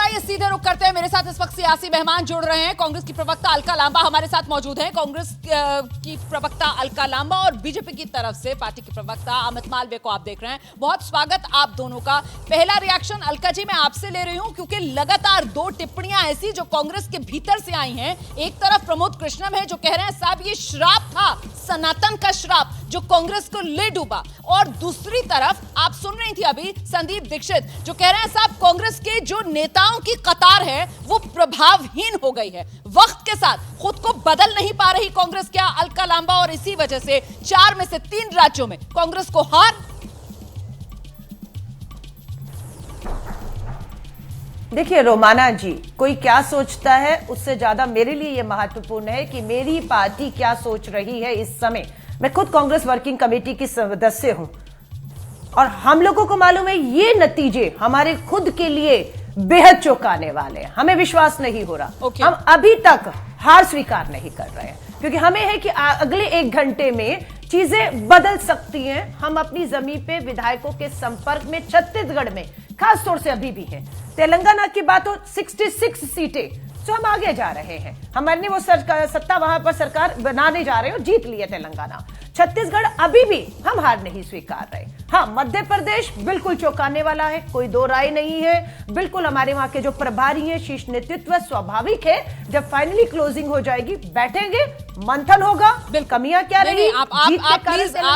आइए सीधे रुख करते हैं। मेरे साथ इस वक्त सियासी मेहमान जुड़ रहे हैं। कांग्रेस की प्रवक्ता अलका लांबा हमारे साथ मौजूद हैं। कांग्रेस की प्रवक्ता अलका लांबा और बीजेपी की तरफ से पार्टी के प्रवक्ता अमित मालवीय को आप देख रहे हैं। बहुत स्वागत आप दोनों का। पहला रिएक्शन अलका जी मैं आपसे ले रही हूं, क्योंकि लगातार दो टिप्पणियां ऐसी जो कांग्रेस के भीतर से आई हैं। एक तरफ प्रमोद कृष्णम है जो कह रहे हैं साहब ये श्राप था, सनातन का श्राप जो कांग्रेस को ले डूबा, और दूसरी तरफ आप सुन रही थी अभी संदीप दीक्षित जो कह रहे हैं साहब कांग्रेस के जो नेताओं की कतार है वो प्रभावहीन हो गई है, वक्त के साथ खुद को बदल नहीं पा रही कांग्रेस। क्या अलका लांबा, और इसी वजह से 4 में से 3 राज्यों में कांग्रेस को हार। देखिए रोमाना जी, कोई क्या सोचता है उससे ज्यादा मेरे लिए यह महत्वपूर्ण है कि मेरी पार्टी क्या सोच रही है इस समय। मैं खुद कांग्रेस वर्किंग कमेटी की सदस्य हूं और हम लोगों को मालूम है ये नतीजे हमारे खुद के लिए बेहद चौंकाने वाले हैं। हमें विश्वास नहीं हो रहा। हम अभी तक हार स्वीकार नहीं कर रहे हैं, क्योंकि हमें है कि अगले 1 घंटे में चीजें बदल सकती हैं। हम अपनी जमीन पे विधायकों के संपर्क में छत्तीसगढ़ में खास तौर से अभी भी हैं। तेलंगाना की बात हो 66 सीटें, तो हम आगे जा रहे हैं। हमारे वो सत्ता वहां पर सरकार बनाने जा रहे हो, जीत लिए तेलंगाना। छत्तीसगढ़ अभी भी हम हार नहीं स्वीकार रहे। हाँ, मध्य प्रदेश बिल्कुल चौंकाने वाला है, कोई दो राय नहीं है। बिल्कुल हमारे वहां के जो प्रभारी हैं, शीर्ष नेतृत्व, स्वाभाविक है जब फाइनली क्लोजिंग हो जाएगी बैठेंगे, मंथन होगा, कमियां क्या रही। आप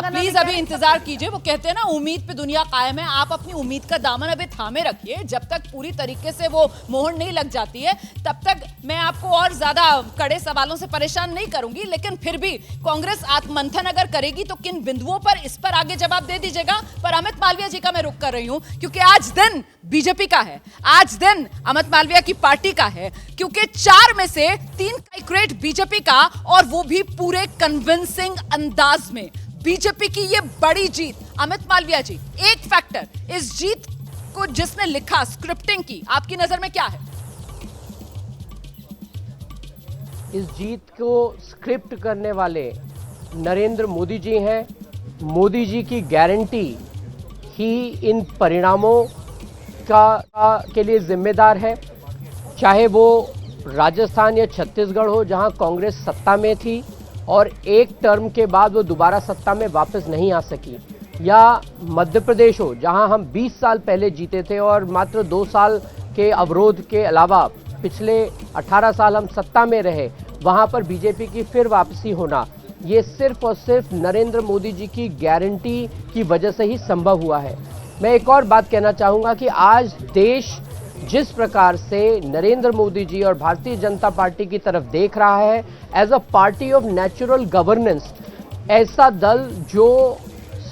प्लीज अभी इंतजार कीजिए। वो कहते हैं ना उम्मीद पे दुनिया कायम है। आप अपनी उम्मीद का दामन अभी थामे रखिए। जब तक पूरी तरीके से वो मोहर नहीं लग जाती है तब तक मैं आपको और ज्यादा कड़े सवालों से परेशान नहीं करूंगी। लेकिन फिर भी कांग्रेस आत्ममंथन अगर करेगी तो किन बिंदुओं पर, इस पर आगे जवाब दे दीजिएगा। पर अमित मालवीय जी का मैं रुख कर रही हूं, क्योंकि आज दिन बीजेपी का है, आज दिन अमित मालवीय की पार्टी का है, क्योंकि 4 में से 3 क्रेडिट बीजेपी का, और वो भी पूरे कन्विंसिंग अंदाज में। बीजेपी की ये बड़ी जीत, अमित मालवीय जी, एक फैक्टर इस जीत को जिसने लिखा, स्क्रिप्टिंग की, आपकी नजर में क्या है? इस जीत को स्क्रिप्ट करने वाले नरेंद्र मोदी जी हैं। मोदी जी की गारंटी ही इन परिणामों के लिए जिम्मेदार है। चाहे वो राजस्थान या छत्तीसगढ़ हो जहां कांग्रेस सत्ता में थी और एक टर्म के बाद वो दोबारा सत्ता में वापस नहीं आ सकी, या मध्य प्रदेश हो जहां हम 20 साल पहले जीते थे और मात्र 2 साल के अवरोध के अलावा पिछले 18 साल हम सत्ता में रहे, वहां पर बीजेपी की फिर वापसी होना, ये सिर्फ और सिर्फ नरेंद्र मोदी जी की गारंटी की वजह से ही संभव हुआ है। मैं एक और बात कहना चाहूँगा कि आज देश जिस प्रकार से नरेंद्र मोदी जी और भारतीय जनता पार्टी की तरफ देख रहा है as a party of natural governance, ऐसा दल जो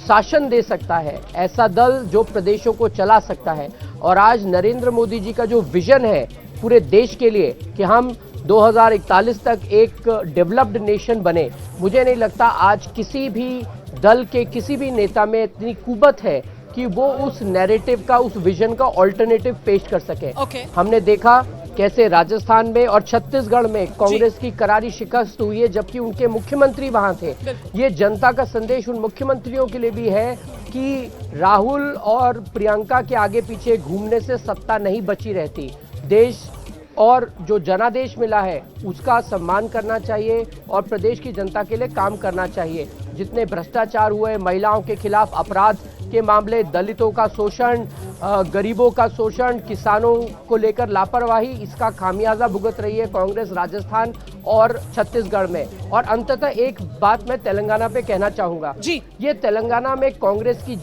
शासन दे सकता है, ऐसा दल जो प्रदेशों को चला सकता है। और आज नरेंद्र मोदी जी का जो विजन है पूरे देश के लिए कि हम 2041 तक एक डेवलप्ड नेशन बने, मुझे नहीं लगता आज किसी भी दल के किसी भी नेता में इतनी कुवत है कि वो उस नैरेटिव का, उस विजन का ऑल्टरनेटिव पेश कर सके। हमने देखा कैसे राजस्थान में और छत्तीसगढ़ में कांग्रेस की करारी शिकस्त हुई है, जबकि उनके मुख्यमंत्री वहां थे। ये जनता का संदेश उन मुख्यमंत्रियों के लिए भी है कि राहुल और प्रियंका के आगे पीछे घूमने से सत्ता नहीं बची रहती। देश और जो जनादेश मिला है उसका सम्मान करना चाहिए और प्रदेश की जनता के लिए काम करना चाहिए। जितने भ्रष्टाचार हुए, महिलाओं के खिलाफ अपराध के मामले, दलितों का शोषण, गरीबों का शोषण, किसानों को लेकर लापरवाही, इसका खामियाजा भुगत रही है कांग्रेस राजस्थान और छत्तीसगढ़ में। और अंततः एक बात मैं तेलंगाना पे कहना चाहूंगा जी, ये तेलंगाना में कांग्रेस की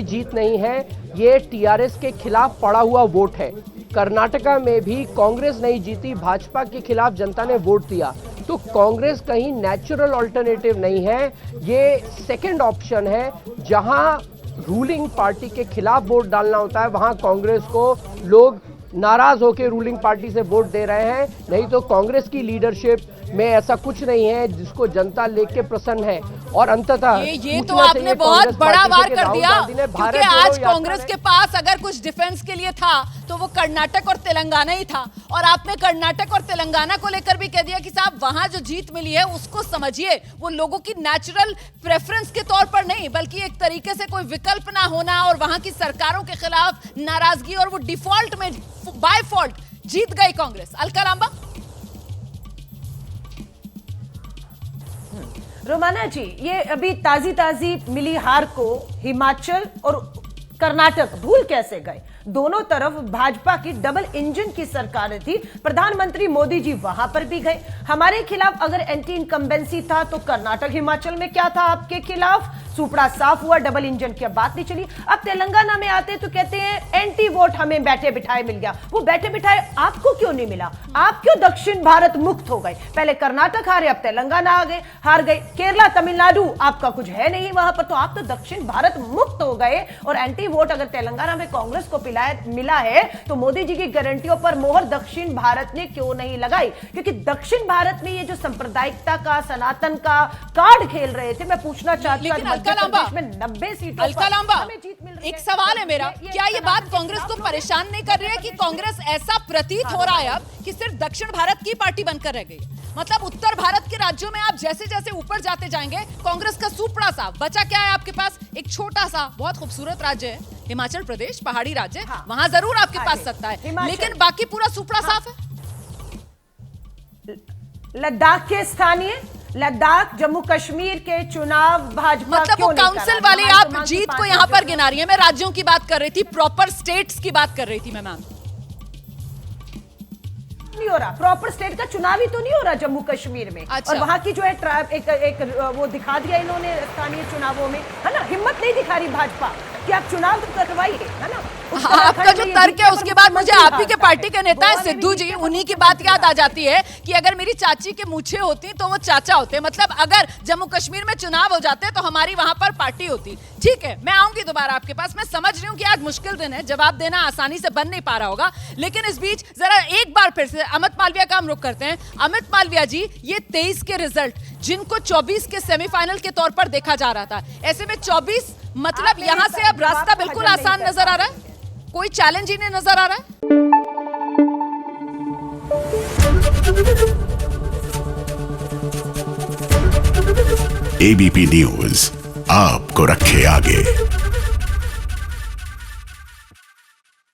जीत नहीं है, ये टीआरएस के खिलाफ पड़ा हुआ वोट है। कर्नाटका में भी कांग्रेस नहीं जीती, भाजपा के खिलाफ जनता ने वोट दिया। तो कांग्रेस कहीं नेचुरल ऑल्टरनेटिव नहीं है, ये सेकंड ऑप्शन है। जहां रूलिंग पार्टी के खिलाफ वोट डालना होता है वहां कांग्रेस को लोग नाराज होकर रूलिंग पार्टी से वोट दे रहे हैं। नहीं तो कांग्रेस की लीडरशिप में ऐसा कुछ नहीं है जिसको जनता लेके प्रसन्न है। और अंततः ये तो आपने बहुत बड़ा वार कर दिया, क्योंकि आज कांग्रेस के पास अगर कुछ डिफेंस के लिए था तो वो कर्नाटक और तेलंगाना ही था, और आपने कर्नाटक और तेलंगाना को लेकर भी कह दिया कि साहब वहां जो जीत मिली है उसको समझिए वो लोगों की नेचुरल प्रेफरेंस के तौर पर नहीं, बल्कि एक तरीके से कोई विकल्प ना होना और वहां की सरकारों के खिलाफ नाराजगी, और वो डिफॉल्ट में बाय फॉल्ट जीत गई कांग्रेस। अलका लांबा। रोमाना जी, ये अभी ताजी मिली हार को हिमाचल और कर्नाटक भूल कैसे गए? दोनों तरफ भाजपा की डबल इंजन की सरकारें थी, प्रधानमंत्री मोदी जी वहां पर भी गए। हमारे खिलाफ अगर एंटी इनकम्बेंसी था तो कर्नाटक हिमाचल में क्या था आपके खिलाफ? सुपड़ा साफ हुआ, डबल इंजन की बात नहीं चली। अब तेलंगाना में आते तो कहते हैं एंटी वोट हमें बैठे बिठाए मिल गया। वो बैठे बिठाए आपको क्यों नहीं मिला? आप क्यों दक्षिण भारत मुक्त हो गए? पहले कर्नाटक हारे, अब तेलंगाना आ गए, हार गए। केरला तमिलनाडु आपका कुछ है नहीं वहां पर, तो आप तो दक्षिण भारत मुक्त हो गए। और एंटी वोट अगर तेलंगाना में कांग्रेस को मिला है तो मोदी जी की गारंटियों पर मोहर दक्षिण भारत ने क्यों नहीं लगाई? क्योंकि दक्षिण भारत में ये जो सांप्रदायिकता का, सनातन का कार्ड खेल रहे थे, मैं पूछना चाहती हूं, अलका लांबा, 90 सीटों अलका लांबा, हमें जीत मिल रही है। एक सवाल है मेरा, क्या ये बात कांग्रेस को परेशान नहीं कर रही है कि कांग्रेस ऐसा प्रतीत हो रहा है अब कि सिर्फ दक्षिण भारत की पार्टी बनकर रह गई? मतलब उत्तर भारत के राज्यों में आप जैसे जैसे ऊपर जाते जाएंगे कांग्रेस का सुपड़ा सा बचा क्या है आपके पास? एक छोटा सा बहुत खूबसूरत राज्य है हिमाचल प्रदेश, पहाड़ी राज्य, हाँ, वहां जरूर आपके पास सत्ता है, लेकिन बाकी पूरा सुपड़ा साफ है। लद्दाख के स्थानीय, लद्दाख जम्मू कश्मीर के चुनाव भाजपा मतलब क्यों वो नहीं काउंसिल करा? वाले हमारे आप दिमाग की जीत को पार्टी यहाँ पर जो- गिना रही है, मैं राज्यों की बात कर रही थी, प्रॉपर स्टेट्स की बात कर रही थी मैं मैम। नहीं हो रहा, प्रॉपर स्टेट का चुनाव ही तो नहीं हो रहा जम्मू कश्मीर में। अच्छा। और वहां की जो है एक वो दिखा दिया इन्होंने स्थानीय चुनावों में, है ना? हिम्मत नहीं दिखा रही भाजपा कि आप चुनाव तो करवाइए, है ना? आपका जो तर्क है उसके बाद मुझे आप ही के पार्टी के नेता है सिद्धू जी, उन्हीं की बात याद आ जाती है कि अगर मेरी चाची के मूछे होती तो वो चाचा होते। मतलब अगर जम्मू कश्मीर में चुनाव हो जाते तो हमारी वहां पर पार्टी होती। ठीक है, मैं आऊंगी दोबारा आपके पास। मैं समझ रही हूँ कि आज मुश्किल दिन है, जवाब देना आसानी से बन नहीं पा रहा होगा, लेकिन इस बीच जरा एक बार फिर से अमित मालविया का हम रुख करते हैं। अमित मालविया जी, ये 23 के रिजल्ट जिनको 24 के सेमीफाइनल के तौर पर देखा जा रहा था, ऐसे में 24 मतलब यहां से अब रास्ता बिल्कुल आसान नजर आ रहा है, कोई चैलेंज ही नहीं नजर आ रहा है। एबीपी न्यूज आपको रखे आगे।